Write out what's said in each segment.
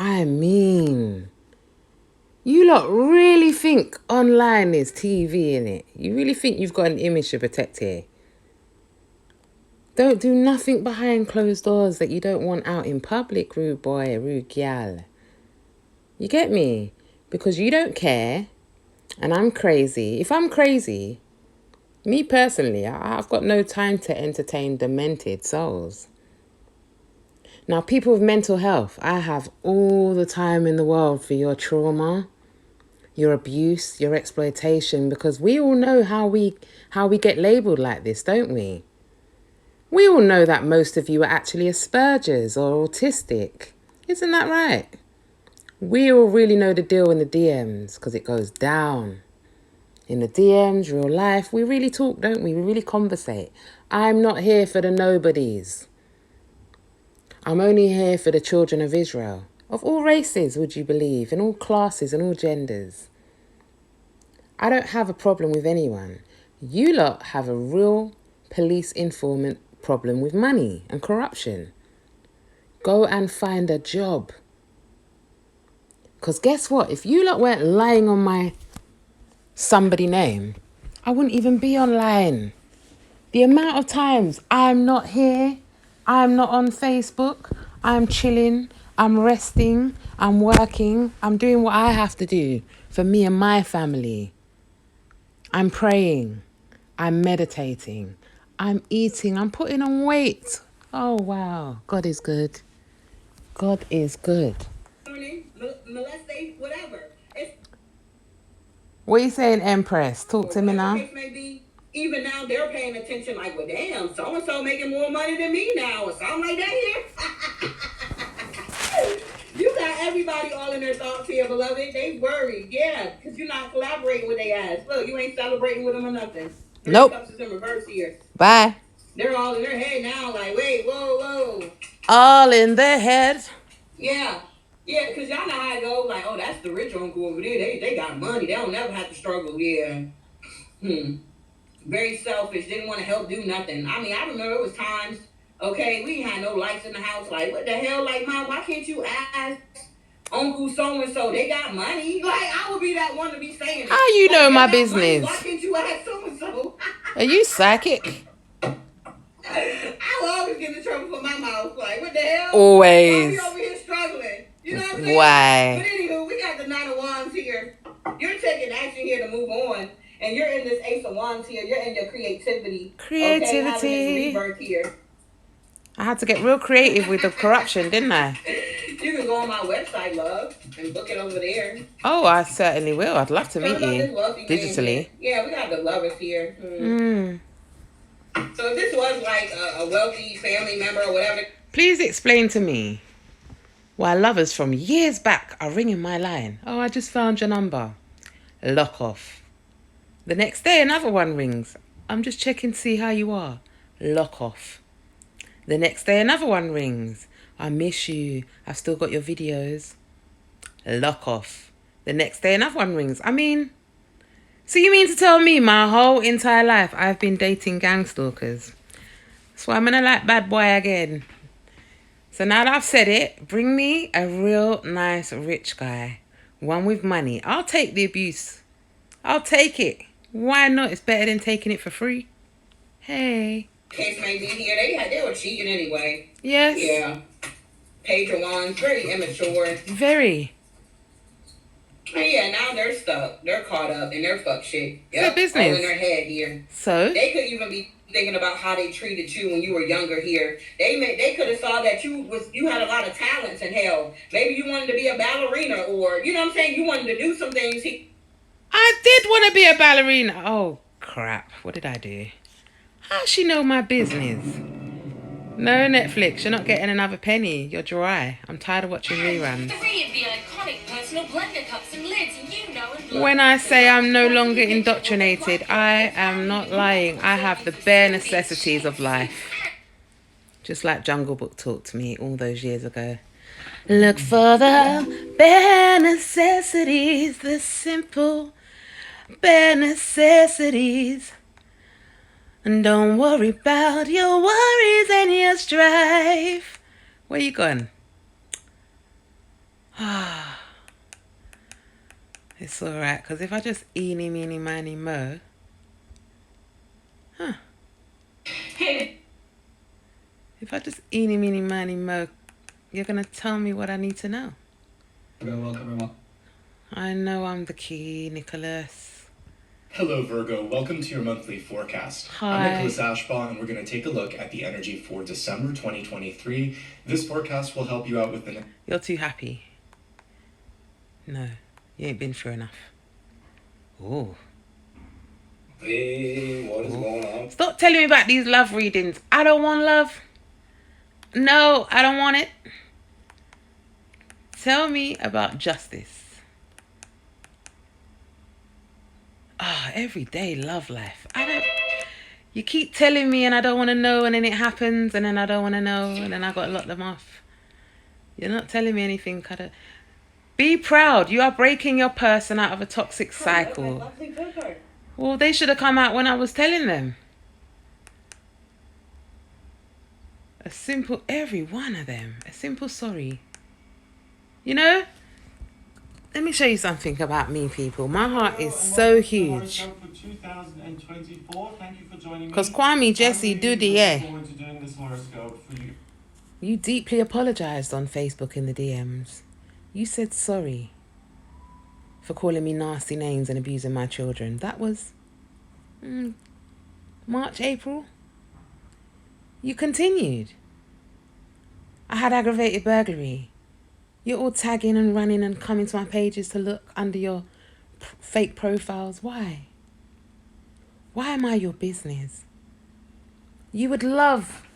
I mean, you lot really think online is TV, innit? You really think you've got an image to protect here? Don't do nothing behind closed doors that you don't want out in public, rude boy, rude gal. You get me? Because you don't care, and I'm crazy. If I'm crazy, me personally, I've got no time to entertain demented souls. Now, people with mental health, I have all the time in the world for your trauma, your abuse, your exploitation, because we all know how we get labelled like this, don't we? We all know that most of you are actually Asperger's or autistic. Isn't that right? We all really know the deal in the DMs because it goes down. In the DMs, real life, we really talk, don't we? We really conversate. I'm not here for the nobodies. I'm only here for the children of Israel. Of all races, would you believe? In all classes and all genders. I don't have a problem with anyone. You lot have a real police informant problem with money and corruption. Go and find a job. Because guess what? If you lot weren't lying on my somebody name, I wouldn't even be online. The amount of times I'm not here, I'm not on Facebook, I'm chilling, I'm resting, I'm working, I'm doing what I have to do for me and my family. I'm praying, I'm meditating, I'm eating, I'm putting on weight. Oh, wow. God is good. God is good. Molestate, whatever. What are you saying, Empress? Talk to me now. Maybe even now they're paying attention like, well, damn, so-and-so making more money than me now or something like that here. You got everybody all in their thoughts here, beloved. They worried, yeah, because you're not collaborating with their ass. Look, you ain't celebrating with them or nothing. Nope. Cups is in reverse here. Bye. They're all in their head now, like, wait, whoa. All in their head. Yeah. Yeah, because y'all know how it goes. Like, oh, that's the rich uncle over there. They got money. They don't never have to struggle. Yeah. Very selfish. Didn't want to help do nothing. I mean, I remember it was times, okay, we had no lights in the house. Like, what the hell? Like, Mom, why can't you ask Uncle so-and-so? They got money. Like, I would be that one to be saying it. How you like, know my money. business? Why can't you ask so-and-so? Are you psychic? I will always get in trouble for my mouth. Like, what the hell? Always. Why are we over here struggling? You know what I'm saying? Why? But anywho, we got the Nine of Wands here. You're taking action here to move on. And you're in this Ace of Wands here. You're in your creativity. Creativity. Okay, having this rebirth here. I had to get real creative with the corruption, didn't I? You can go on my website, love, and book it over there. Oh, I certainly will. I'd love to meet you digitally. Yeah, we got the lovers here. So if this was like a wealthy family member or whatever. Please explain to me why lovers from years back are ringing my line. Oh, I just found your number. Lock off. The next day, another one rings. I'm just checking to see how you are. Lock off. The next day, another one rings. I miss you. I've still got your videos. Lock off. The next day, another one rings. I mean, so you mean to tell me my whole entire life I've been dating gang stalkers? So I'm gonna like bad boy again. So now that I've said it, bring me a real nice rich guy. One with money. I'll take the abuse. I'll take it. Why not? It's better than taking it for free. Hey. Case may be here. They were cheating anyway. Yes. Yeah. Page of Wands, very immature. Very. And yeah, now they're stuck. They're caught up in their fuck shit. Yep. Their business. All in their head here. So? They could even be thinking about how they treated you when you were younger here. They could have saw that you had a lot of talents in hell. Maybe you wanted to be a ballerina or, you know what I'm saying? You wanted to do some things. I did want to be a ballerina. Oh, crap. What did I do? How's she know my business? No, Netflix, you're not getting another penny. You're dry. I'm tired of watching reruns. 3 of the iconic personal blender cups and lids, you know and love. When I say I'm no longer indoctrinated, I am not lying. I have the bare necessities of life. Just like Jungle Book taught to me all those years ago. Look for the bare necessities, the simple bare necessities. And don't worry about your worries and your strife. Where you going? It's alright, because if I just eeny, meeny, miny, mo. Huh. Hey, If I just eeny, meeny, miny, mo, you're going to tell me what I need to know. Welcome, everyone. I know I'm the key, Nicholas. Hello, Virgo. Welcome to your monthly forecast. Hi. I'm Nicholas Ashbaugh, and we're going to take a look at the energy for December 2023. This forecast will help you out with the... You're too happy. No, you ain't been through enough. Ooh. Hey, what is going on? Stop telling me about these love readings. I don't want love. No, I don't want it. Tell me about justice. Everyday love life. You keep telling me and I don't want to know, and then it happens, and then I don't want to know, and then I got to lock them off. You're not telling me anything, Cutter. Be proud. You are breaking your person out of a toxic cycle. Well, they should have come out when I was telling them. Every one of them, a simple sorry. You know? Let me show you something about me, people. My heart is so huge. Because Kwame, Jesse, Doody, yeah. You deeply apologized on Facebook in the DMs. You said sorry for calling me nasty names and abusing my children. That was March, April. You continued. I had aggravated burglary. You're all tagging and running and coming to my pages to look under your fake profiles. Why? Why am I your business? You would love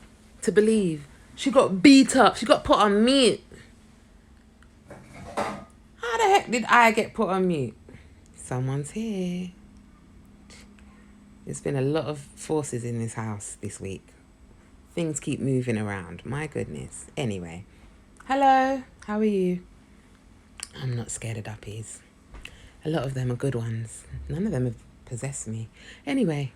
to believe she got beat up. She got put on mute. How the heck did I get put on mute? Someone's here. There's been a lot of forces in this house this week. Things keep moving around. My goodness. Anyway. Hello. How are you? I'm not scared of duppies. A lot of them are good ones. None of them have possessed me. Anyway.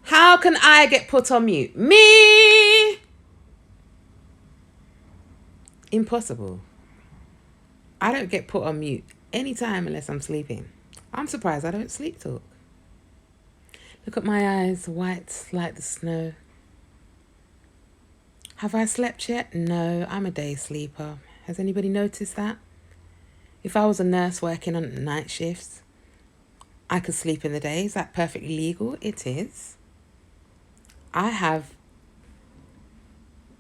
How can I get put on mute? Me! Impossible. I don't get put on mute anytime unless I'm sleeping. I'm surprised I don't sleep talk. Look at my eyes, white like the snow. Have I slept yet? No, I'm a day sleeper. Has anybody noticed that? If I was a nurse working on night shifts, I could sleep in the day. Is that perfectly legal? It is. I have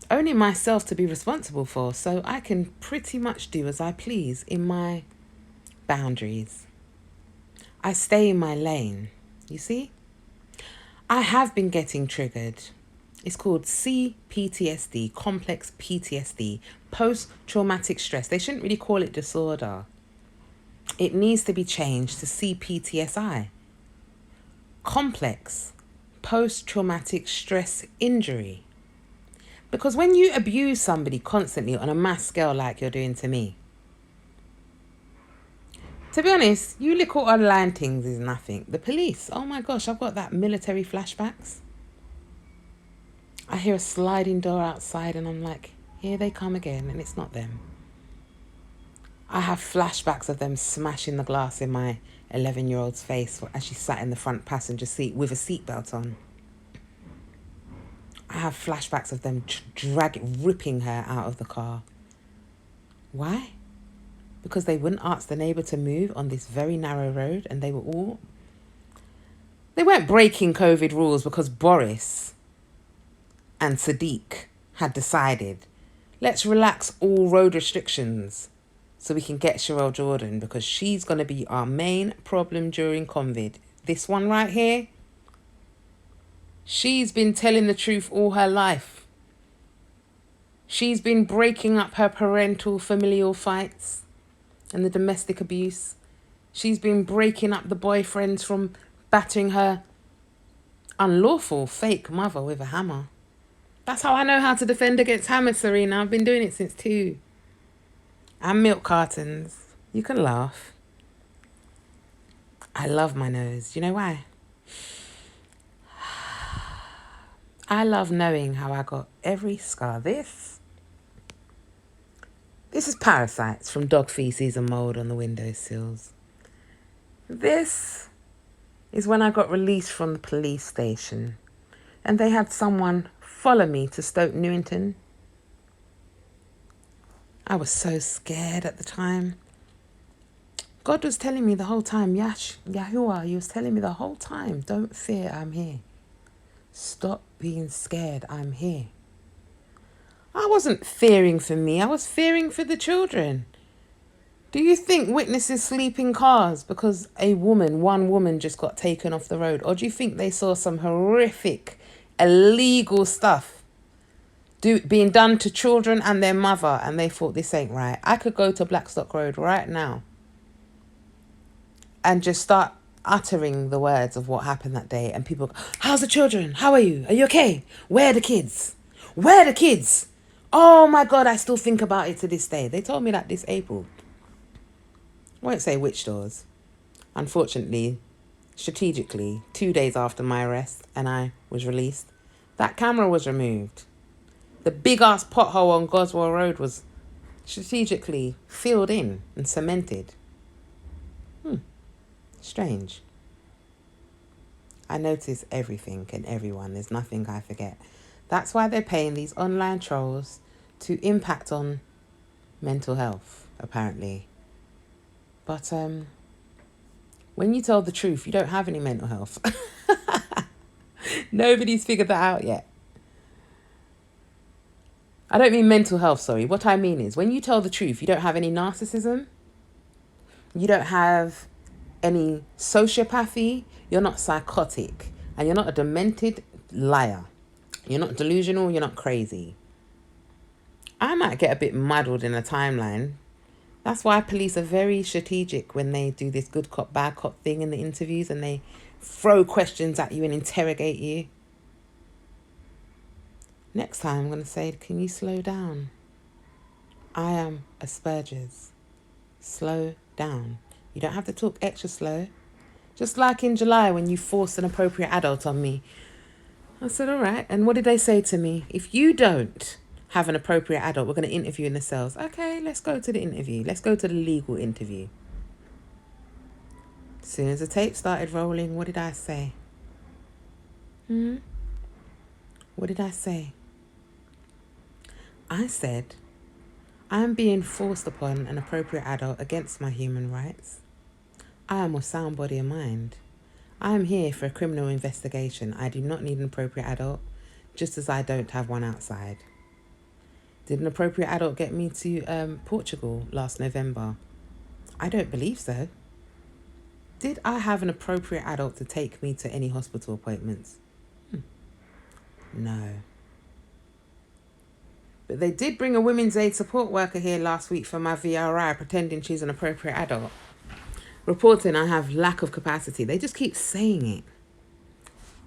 only myself to be responsible for, so I can pretty much do as I please in my boundaries. I stay in my lane, you see? I have been getting triggered. It's called CPTSD, complex PTSD, post-traumatic stress. They shouldn't really call it disorder. It needs to be changed to CPTSI, complex post-traumatic stress injury. Because when you abuse somebody constantly on a mass scale like you're doing to me, to be honest, you little online things is nothing. The police, oh my gosh, I've got that military flashbacks. I hear a sliding door outside and I'm like, here they come again, and it's not them. I have flashbacks of them smashing the glass in my 11-year-old's face as she sat in the front passenger seat with a seatbelt on. I have flashbacks of them ripping her out of the car. Why? Because they wouldn't ask the neighbour to move on this very narrow road, and they weren't breaking COVID rules because Boris and Sadiq had decided, let's relax all road restrictions so we can get Cheryl Jordan, because she's going to be our main problem during COVID. This one right here, she's been telling the truth all her life. She's been breaking up her parental familial fights and the domestic abuse. She's been breaking up the boyfriends from battering her unlawful fake mother with a hammer. That's how I know how to defend against hammers, Serena. I've been doing it since 2. And milk cartons. You can laugh. I love my nose. Do you know why? I love knowing how I got every scar. This This is parasites from dog feces and mould on the windowsills. This is when I got released from the police station and they had someone follow me to Stoke Newington. I was so scared at the time. God was telling me the whole time, Yahuah, he was telling me the whole time, don't fear, I'm here. Stop being scared, I'm here. I wasn't fearing for me, I was fearing for the children. Do you think witnesses sleep in cars because one woman just got taken off the road? Or do you think they saw some horrific, illegal stuff being done to children and their mother and they thought this ain't right? I could go to Blackstock Road right now and just start uttering the words of what happened that day and people go, how's the children? How are you? Are you okay? Where are the kids? Where are the kids? Oh my God, I still think about it to this day. They told me that this April. I won't say which doors. Unfortunately, strategically, 2 days after my arrest and I was released, that camera was removed. The big ass pothole on Goswell Road was strategically filled in and cemented. Strange. I notice everything and everyone. There's nothing I forget. That's why they're paying these online trolls to impact on mental health, apparently. But when you tell the truth, you don't have any mental health. Nobody's figured that out yet. I don't mean mental health, sorry. What I mean is when you tell the truth, you don't have any narcissism. You don't have any sociopathy. You're not psychotic. And you're not a demented liar. You're not delusional. You're not crazy. I might get a bit muddled in a timeline. That's why police are very strategic when they do this good cop, bad cop thing in the interviews and they throw questions at you and interrogate you. Next time I'm going to say, can you slow down? I am Asperger's. Slow down. You don't have to talk extra slow. Just like in July when you forced an appropriate adult on me. I said, all right. And what did they say to me? If you don't have an appropriate adult, we're going to interview in the cells. Okay, let's go to the interview. Let's go to the legal interview. As soon as the tape started rolling, what did I say? What did I say? I said, I am being forced upon an appropriate adult against my human rights. I am of sound body and mind. I am here for a criminal investigation. I do not need an appropriate adult, just as I don't have one outside. Did an appropriate adult get me to Portugal last November? I don't believe so. Did I have an appropriate adult to take me to any hospital appointments? No. But they did bring a women's aid support worker here last week for my VRI, pretending she's an appropriate adult, reporting I have lack of capacity. They just keep saying it.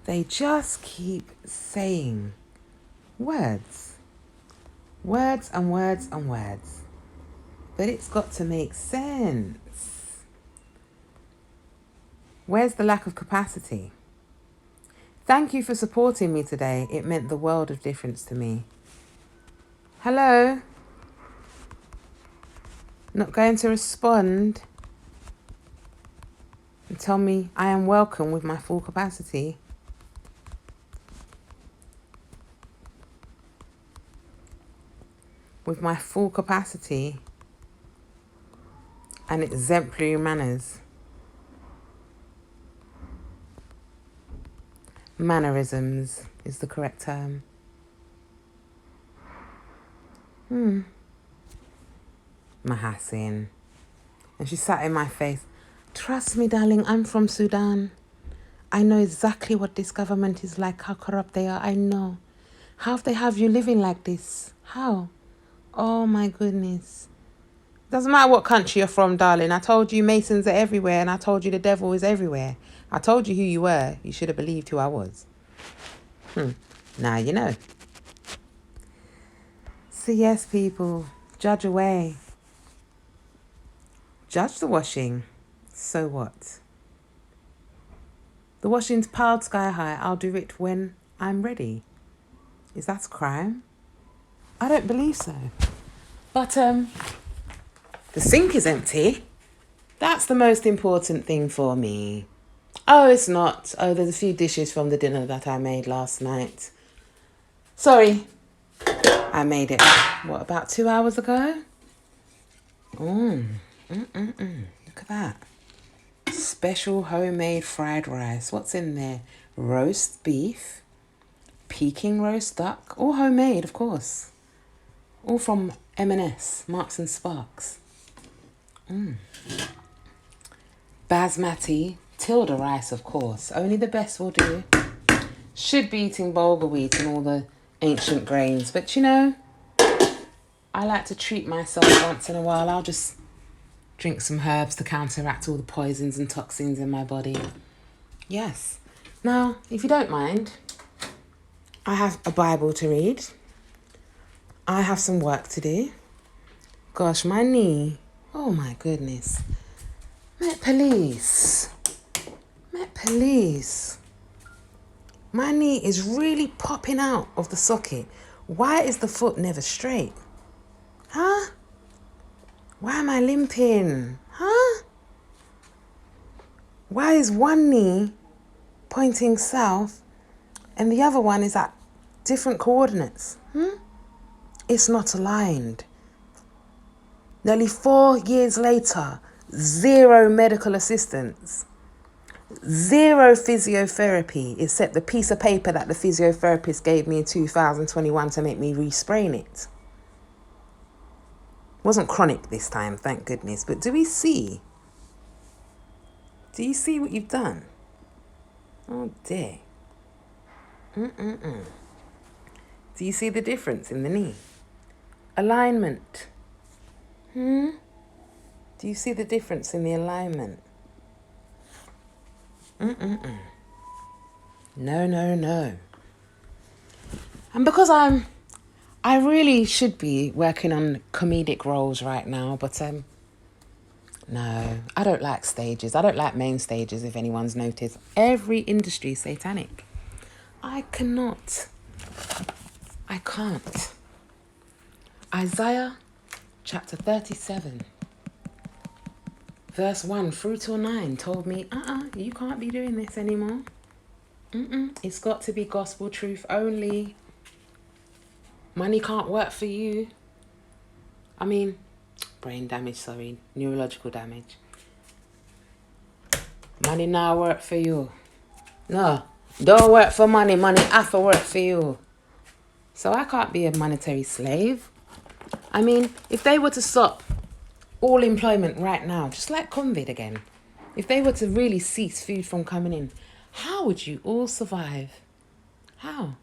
They just keep saying words. Words and words and words. But it's got to make sense. Where's the lack of capacity? Thank you for supporting me today. It meant the world of difference to me. Hello? Not going to respond and tell me I am welcome with my full capacity. With my full capacity and exemplary manners. Mannerisms is the correct term. Mahassin. And she sat in my face. Trust me, darling, I'm from Sudan. I know exactly what this government is like, how corrupt they are. I know. How they have you living like this? How? Oh my goodness. Doesn't matter what country you're from, darling. I told you Masons are everywhere and I told you the devil is everywhere. I told you who you were. You should have believed who I was. Now you know. So yes, people, judge away. Judge the washing. So what? The washing's piled sky high. I'll do it when I'm ready. Is that a crime? I don't believe so. But The sink is empty. That's the most important thing for me. Oh, it's not. Oh, there's a few dishes from the dinner that I made last night. Sorry. I made it, what, about 2 hours ago? Look at that. Special homemade fried rice. What's in there? Roast beef, Peking roast duck, all homemade, of course. All from M&S, Marks and Sparks. Basmati, tilde rice, of course. Only the best will do. Should be eating bulgur wheat and all the ancient grains. But you know, I like to treat myself once in a while. I'll just drink some herbs to counteract all the poisons and toxins in my body. Yes. Now, if you don't mind, I have a Bible to read. I have some work to do. Gosh, my knee. Oh my goodness. Met police. My knee is really popping out of the socket. Why is the foot never straight? Huh? Why am I limping? Huh? Why is one knee pointing south and the other one is at different coordinates? It's not aligned. Nearly 4 years later, 0 medical assistance, 0 physiotherapy, except the piece of paper that the physiotherapist gave me in 2021 to make me re-sprain it. Wasn't chronic this time, thank goodness. But do we see? Do you see what you've done? Oh dear. Do you see the difference in the knee? Alignment. Do you see the difference in the alignment? No. And because I really should be working on comedic roles right now, but no, I don't like stages. I don't like main stages, if anyone's noticed. Every industry is satanic. I can't. Isaiah chapter 37, verse 1 through till 9 told me, you can't be doing this anymore. It's got to be gospel truth only. Money can't work for you. I mean, brain damage, sorry, neurological damage. Money now work for you. No, don't work for money. Money have to work for you. So I can't be a monetary slave. I mean, if they were to stop all employment right now, just like COVID again, if they were to really cease food from coming in, how would you all survive? How?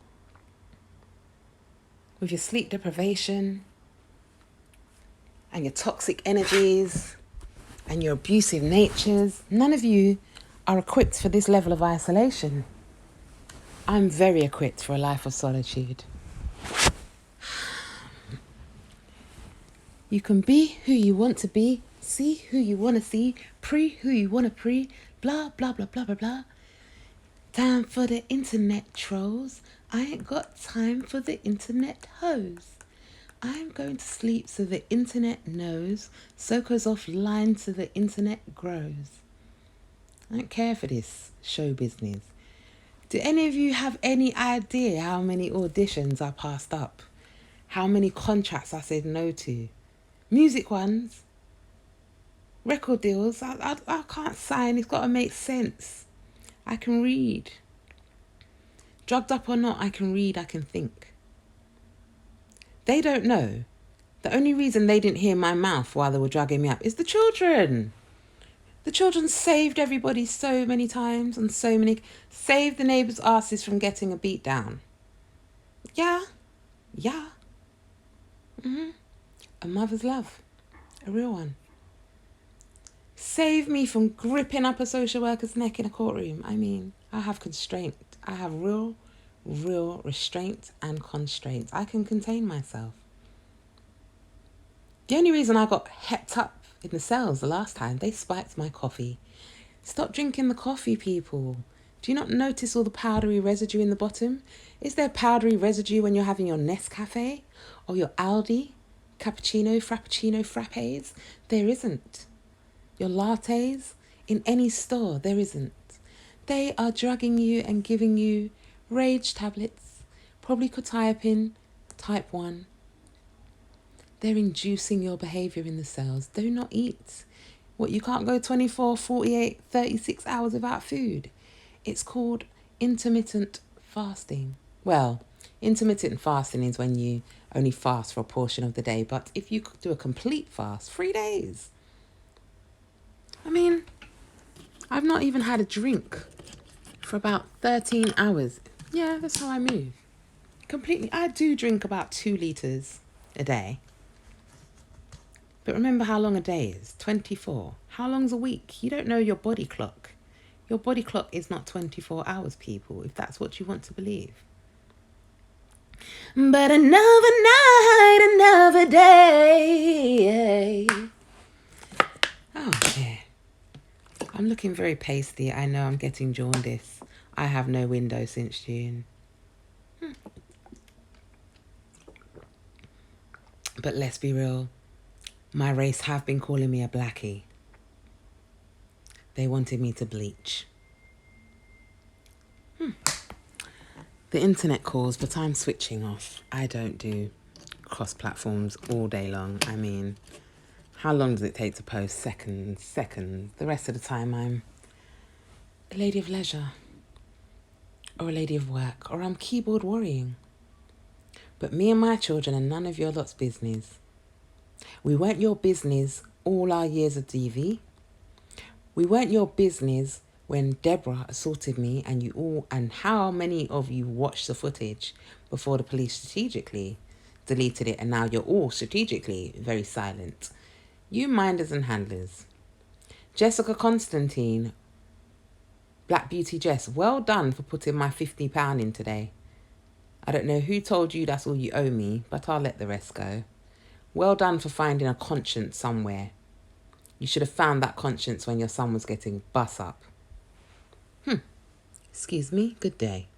With your sleep deprivation and your toxic energies and your abusive natures, none of you are equipped for this level of isolation. I'm very equipped for a life of solitude. You can be who you want to be, see who you want to see, pre who you want to pre, blah, blah, blah, blah, blah, blah. Time for the internet trolls. I ain't got time for the internet hoes. I'm going to sleep so the internet knows. So goes offline so the internet grows. I don't care for this show business. Do any of you have any idea how many auditions I passed up? How many contracts I said no to? Music ones, record deals, I can't sign. It's got to make sense. I can read. Drugged up or not, I can read, I can think. They don't know. The only reason they didn't hear my mouth while they were drugging me up is the children. The children saved everybody so many times and saved the neighbours' asses from getting a beat down. Yeah. A mother's love, a real one. Save me from gripping up a social worker's neck in a courtroom. I mean, I have constraint. I have real restraint and constraint. I can contain myself. The only reason I got hepped up in the cells the last time, they spiked my coffee. Stop drinking the coffee, people. Do you not notice all the powdery residue in the bottom? Is there powdery residue when you're having your Nescafe or your Aldi? cappuccino, frappuccino, frappes? There isn't. Your lattes? In any store, there isn't. They are drugging you and giving you rage tablets, probably quetiapine, type 1. They're inducing your behaviour in the cells. Do not eat. What, you can't go 24, 48, 36 hours without food? It's called intermittent fasting. Well, intermittent fasting is when you only fast for a portion of the day. But if you do a complete fast, 3 days. I mean, I've not even had a drink for about 13 hours. Yeah, that's how I move. Completely. I do drink about 2 litres a day. But remember how long a day is? 24. How long's a week? You don't know your body clock. Your body clock is not 24 hours, people, if that's what you want to believe. But another night, another day. Oh, dear. I'm looking very pasty. I know I'm getting jaundice. I have no window since June. But let's be real. My race have been calling me a blackie. They wanted me to bleach. The internet calls, but I'm switching off. I don't do cross platforms all day long. I mean, how long does it take to post? Seconds. The rest of the time I'm a lady of leisure or a lady of work, or I'm keyboard worrying. But me and my children are none of your lot's business. We weren't your business all our years of DV. We weren't your business when Deborah assaulted me, and how many of you watched the footage before the police strategically deleted it, and now you're all strategically very silent. You minders and handlers. Jessica Constantine, Black Beauty Jess, well done for putting my £50 in today. I don't know who told you that's all you owe me, but I'll let the rest go. Well done for finding a conscience somewhere. You should have found that conscience when your son was getting bus up. Excuse me, good day.